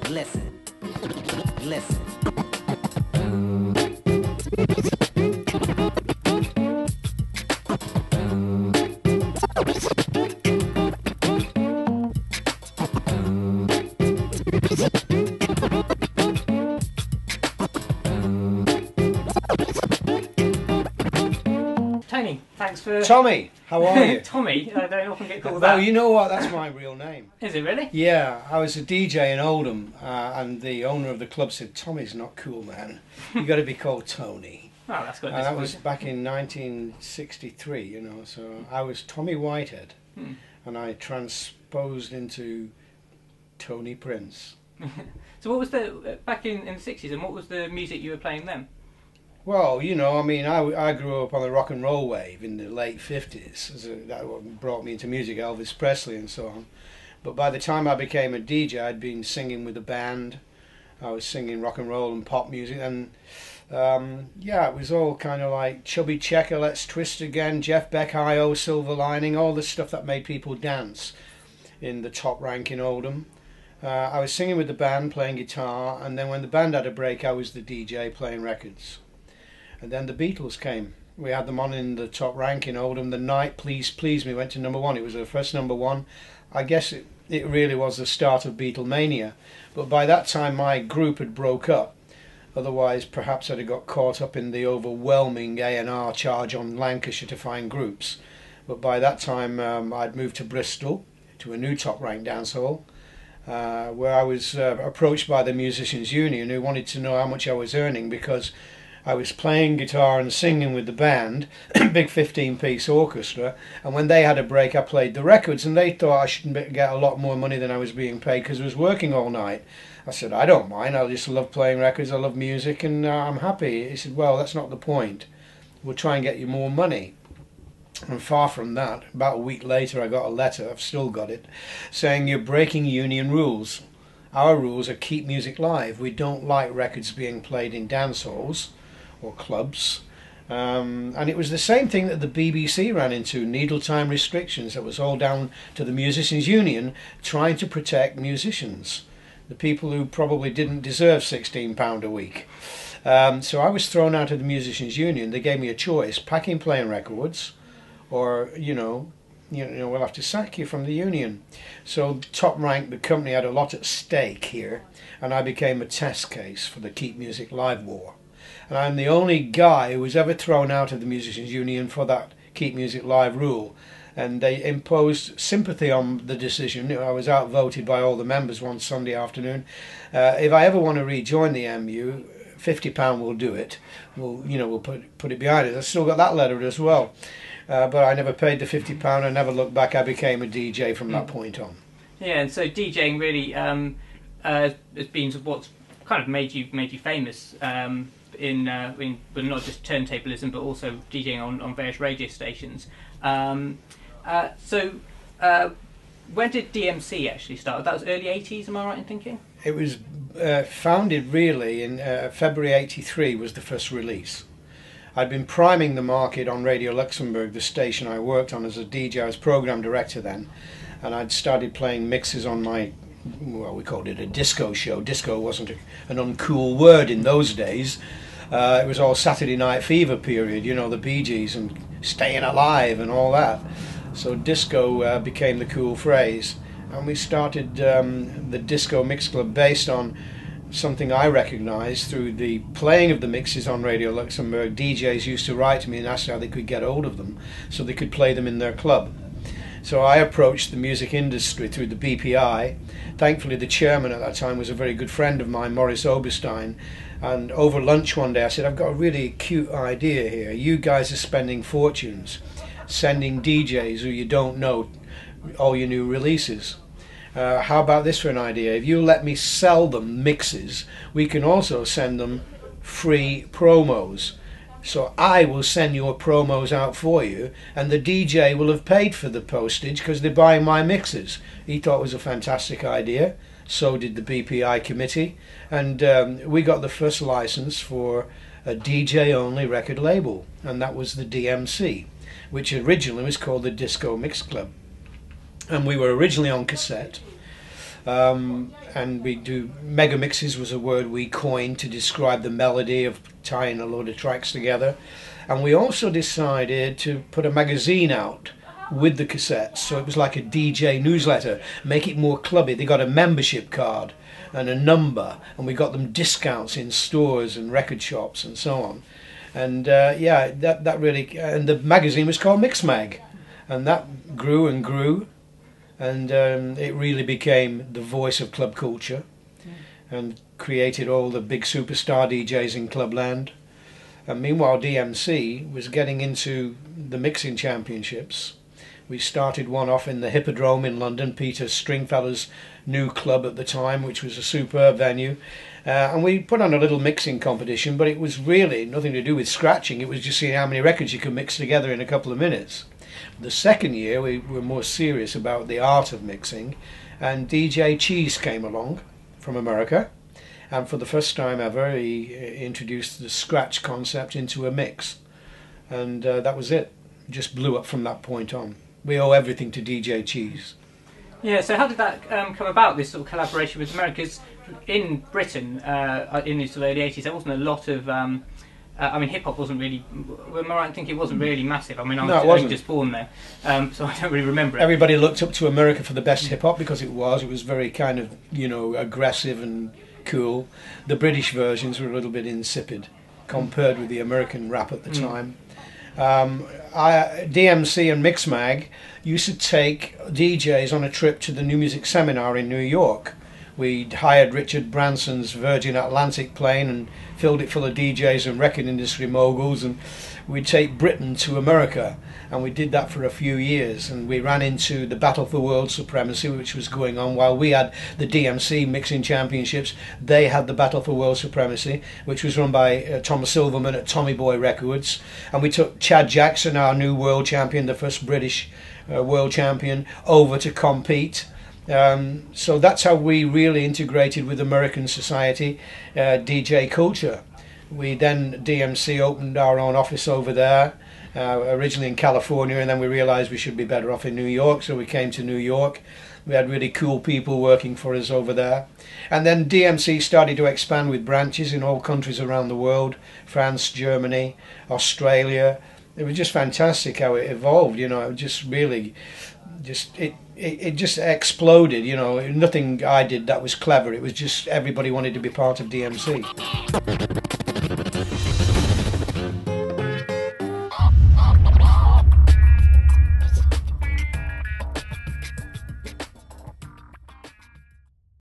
Listen, listen. Tony, thanks for... Tommy, how are you? Tommy, I don't often get called that. Oh, you know what? That's my real name. Is it really? Yeah, I was a DJ in Oldham, and the owner of the club said, "Tommy's not cool, man. You got to be called Tony." Oh, that's good. And that was back in 1963, you know. So I was Tommy Whitehead, and I transposed into Tony Prince. So what was the back in the 60s, and what was the music you were playing then? Well, you know, I mean, I grew up on the rock and roll wave in the late 50s. That brought me into music, Elvis Presley and so on. But by the time I became a DJ, I'd been singing with a band. I was singing rock and roll and pop music. And, yeah, it was all kind of like Chubby Checker, Let's Twist Again, Jeff Beck, Hi-O, Silver Lining, all the stuff that made people dance in the top rank in Oldham. I was singing with the band, playing guitar, and then when the band had a break, I was the DJ playing records. And then the Beatles came. We had them on in the top rank in Oldham. The night Please Please Me went to #1. It was their first #1. I guess it really was the start of Beatlemania. But by that time my group had broke up. Otherwise perhaps I'd have got caught up in the overwhelming A&R charge on Lancashire to find groups. But by that time I'd moved to Bristol, to a new top rank dance hall, where I was approached by the Musicians Union, who wanted to know how much I was earning, because I was playing guitar and singing with the band, big 15-piece orchestra, and when they had a break I played the records, and they thought I should get a lot more money than I was being paid because I was working all night. I said, I don't mind, I just love playing records, I love music, and I'm happy. He said, well, that's not the point. We'll try and get you more money. And far from that, about a week later I got a letter, I've still got it, saying you're breaking union rules. Our rules are keep music live. We don't like records being played in dance halls or clubs, and it was the same thing that the BBC ran into, needle time restrictions. That was all down to the Musicians Union trying to protect musicians, the people who probably didn't deserve £16 a week. So I was thrown out of the Musicians Union. They gave me a choice: packing playing records, or you know, we'll have to sack you from the union. So Top Rank, the company, had a lot at stake here, and I became a test case for the Keep Music Live war. And I'm the only guy who was ever thrown out of the Musicians Union for that Keep Music Live rule. And they imposed sympathy on the decision. I was outvoted by all the members one Sunday afternoon. If I ever want to rejoin the MU, £50 will do it. We'll put it behind us. I still got that letter as well. But I never paid the £50. I never looked back. I became a DJ from that point on. Yeah, and so DJing really has been what's kind of made you famous. In but not just turntablism, but also DJing on various radio stations. So when did DMC actually start? That was early 80s, am I right in thinking? It was founded really in February 83 was the first release. I'd been priming the market on Radio Luxembourg, the station I worked on as a DJ. I was program director then, and I'd started playing mixes on my, well, we called it a disco show. Disco wasn't an uncool word in those days. It was all Saturday Night Fever period, you know, the Bee Gees and Staying Alive and all that. So disco became the cool phrase. And we started the Disco Mix Club based on something I recognised through the playing of the mixes on Radio Luxembourg. DJs used to write to me and ask how they could get hold of them so they could play them in their club. So I approached the music industry through the BPI. Thankfully the chairman at that time was a very good friend of mine, Maurice Oberstein, and over lunch one day I said, I've got a really cute idea here. You guys are spending fortunes sending DJs who you don't know all your new releases. How about this for an idea? If you let me sell them mixes, we can also send them free promos. So I will send your promos out for you, and the DJ will have paid for the postage because they're buying my mixes. He thought it was a fantastic idea. So did the BPI committee, and we got the first license for a DJ-only record label, and that was the DMC. which originally was called the Disco Mix Club. And we were originally on cassette. And we do mega mixes was a word we coined to describe the melody of tying a load of tracks together. And we also decided to put a magazine out with the cassettes, so it was like a DJ newsletter, make it more clubby. They got a membership card and a number, and we got them discounts in stores and record shops and so on. And yeah, that really, and the magazine was called Mix Mag, and that grew and grew. And it really became the voice of club culture, and created all the big superstar DJs in clubland. And meanwhile, DMC was getting into the mixing championships. We started one off in the Hippodrome in London, Peter Stringfellow's new club at the time, which was a superb venue. And we put on a little mixing competition, but it was really nothing to do with scratching. It was just seeing how many records you could mix together in a couple of minutes. The second year we were more serious about the art of mixing, and DJ Cheese came along from America, and for the first time ever he introduced the scratch concept into a mix, and that was it. Just blew up from that point on. We owe everything to DJ Cheese. Yeah, so how did that come about, this sort of collaboration with America? 'Cause in Britain, in the sort of early 80s, there wasn't a lot of... I mean, hip-hop wasn't really... Am I right in thinking it wasn't really massive? I mean, I was just born there, so I don't really remember it. Everybody looked up to America for the best hip-hop because it was very kind of, you know, aggressive and cool. The British versions were a little bit insipid compared with the American rap at the time. DMC and Mixmag used to take DJs on a trip to the New Music Seminar in New York. We hired Richard Branson's Virgin Atlantic plane and filled it full of DJs and record industry moguls, and we'd take Britain to America, and we did that for a few years, and we ran into the battle for world supremacy which was going on. While we had the DMC mixing championships, they had the battle for world supremacy, which was run by Thomas Silverman at Tommy Boy Records, and we took Chad Jackson, our new world champion, the first British world champion, over to compete. So that's how we really integrated with American society, DJ culture. We then, DMC, opened our own office over there, originally in California, and then we realised we should be better off in New York, so we came to New York. We had really cool people working for us over there. And then DMC started to expand with branches in all countries around the world, France, Germany, Australia. It was just fantastic how it evolved, you know. It just really, it just exploded, you know. Nothing I did that was clever. It was just everybody wanted to be part of DMC.